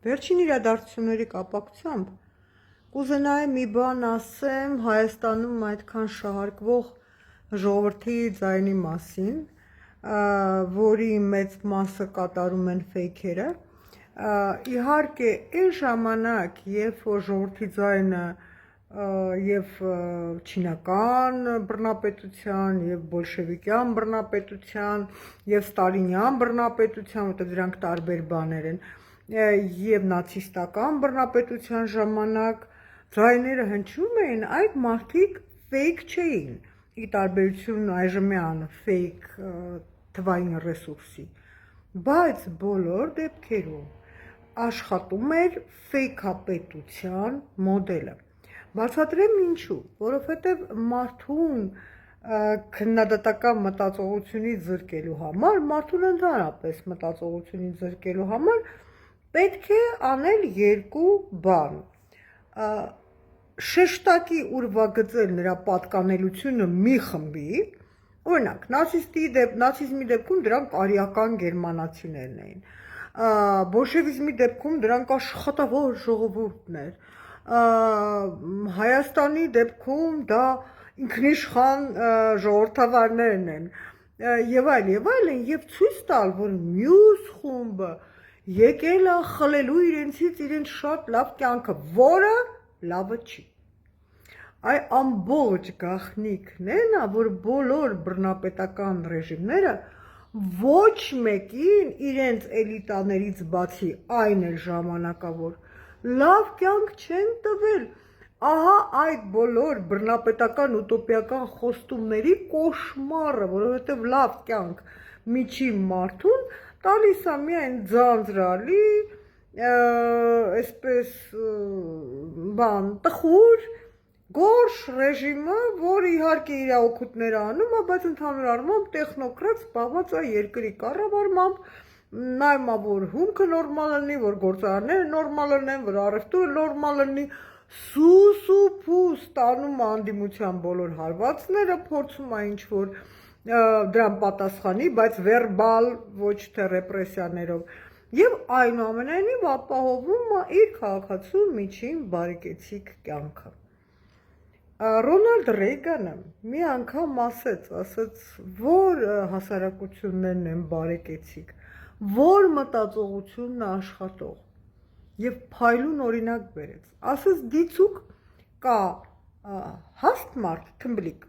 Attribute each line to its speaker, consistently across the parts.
Speaker 1: Վերջին իրադարձությունների կապակցությամբ կուզենայի մի բան ասեմ Հայաստանում այդքան շահարկվող ժողովրդի ձայնի մասին, որի մեծ մասը կատարում են ֆեյքերը։ Իհարկե, այն ժամանակ, երբ որ ժողովրդի ձայնը եւ չինական բռնապետության, եւ բոլշևիկյան բռնապետության, եւ ստալինյան բռնապետության, որտեղ դրանք տարբեր բաներ են, եւ նացիստական բռնապետության ժամանակ ձայները հնչում էին, այդ մարդիկ ֆեյք չէին, ի տարբերություն այժմյան ֆեյք թվային ռեսուրսի, բայց բոլոր դեպքերում աշխատում էր ֆեյքապետության մոդելը։ Բացատրեմ ինչու, որովհետև մարդուն քննադատական մտածողությունից զրկելու համար, մարդուն ընդհանրապես մտածողությունից զրկելու համար պետք է անել երկու բան։ Շեշտակի ուրվագծել նրա պատկանելությունը մի խմբի, օրինակ, նացիզմի դեպքում դրանք արիական գերմանացիներն էին, բոլշևիզմի դեպքում դրանք աշխատավոր ժողովուրդն էր, Հայաստանի դեպքում դա ինքնիշխան ժողովրդավարներն են, եւ այլն, եւ ցույց տալ, որ մյուս խումբը եկել է խլելու իրենցից իրենց շատ լավ կյանքը, որը լավը չի։ Այ ամբողջ գաղտնիքն է նա, որ բոլոր բռնապետական ռեժիմները ոչ մեկին իրենց էլիտաներից բացի այն էլ ժամանակավոր լավ կյանք չեն տվել, ահա այդ բոլոր բռնապետական ուտոպիական խոստումների կոշմարը, որովհետև լավ կյանք միջին մարդուն տալիս է միայն ձանձրալի, այսպես տխուր, գորշ ռեժիմը, որ իհարկե իր օգուտները անում է, բայց ընդհանուր առմամբ տեխնոկրատ զբաղված է երկրի կառավարմամբ, նայում է, որ հումքը նորմալ լինի, որ գործարանները նորմալ լինեն, որ առևտուրը նորմալ լինի, սուս ու փուս տանում է անդիմության բոլոր հարվածները, փորձում է ինչ-որ դրան պատասխանի, բայց վերբալ, ոչ թե ռեպրեսիաներով, եւ այնուամենայնիվ ապահովում է իր քաղաքացու միջին բարեկեցիկ կյանքը։ Ռոնալդ Ռեյգանը մի անգամ ասեց, որ հասարակություններն են բարեկեցիկ, որ մտածողությունն է աշխատող եւ փայլուն օրինակ բերեց, ասես դիցուք կա հաստ մարդ, թմբլիկ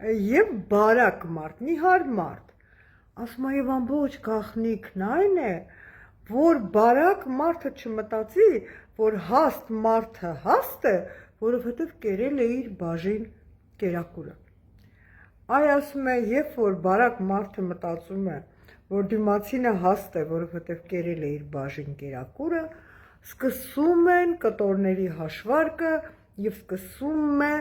Speaker 1: եւ բարակ մարդ, նիհար մարդ, ասում է եւ ամբողջ գաղտնիքն այն է, որ բարակ մարդը չմտածի, որ հաստ մարդը հաստ է, որովհետև կերել է իր բաժին կերակուրը։ Այ ասում է, երբ որ բարակ մարդը մտածում է, որ դիմացինը հաստ է, որովհետև կերել է իր բաժին կերակուրը, սկսում են կտորների հաշվարկը եւ սկսում է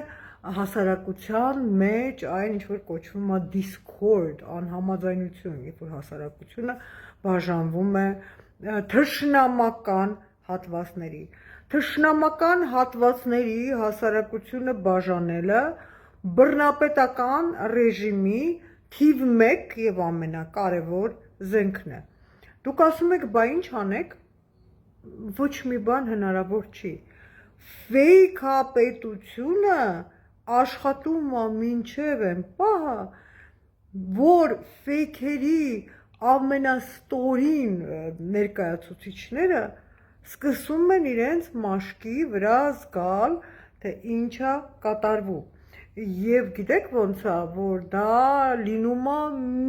Speaker 1: հասարակության մեջ այն ինչ որ կոչվում է discord, անհամաձայնություն, երբ որ հասարակությունը բաժանվում է թշնամական հատվածների։ Թշնամական հատվածների հասարակությունը բաժանելը բռնապետական ռեժիմի թիվ 1 եւ ամենակարևոր զենքն է։ Դուք ասում եք, բա ինչ անեք, ոչ մի բան հնարավոր չի։ Ֆեյքապետությունը աշխատում է մինչև այն պահը, որ ֆեյքերի ամենաստորին ներկայացուցիչները սկսում են իրենց մաշկի վրա զգալ, թե ինչ է կատարվում։ Եվ գիտեք ոնց է, որ դա լինում է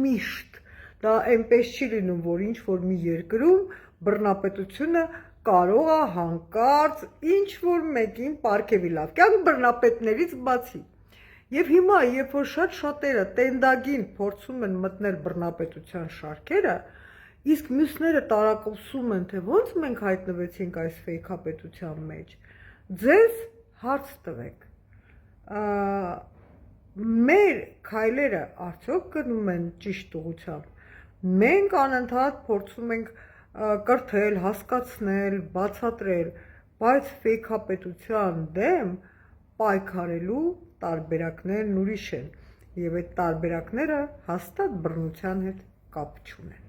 Speaker 1: միշտ, դա այնպես չի լինում, որ ինչ որ մի երկրում բռնապետությունը կարող է հանկարծ ինչ որ մեկին պարգևի լավ կյանք բռնապետներից բացի։ Եվ հիմա, երբ որ շատերը տենդագին փորձում են մտնել բռնապետության շարքերը, իսկ մյուսները տարակուսում են, թե ոնց մենք հայտնվեցինք այս ֆեյքապետության մեջ, ձեզ հարց տվեք, մեր քայլերը արդյոք գնում են ճիշտ ուղղությամբ, մենք անընդհատ փորձում ենք կրթել, հասկացնել, բացատրել, բայց ֆեյքապետության դեմ պայքարելու տարբերակներն ուրիշ են, եւ այդ տարբերակները հաստատ բռնության հետ կապ չունեն։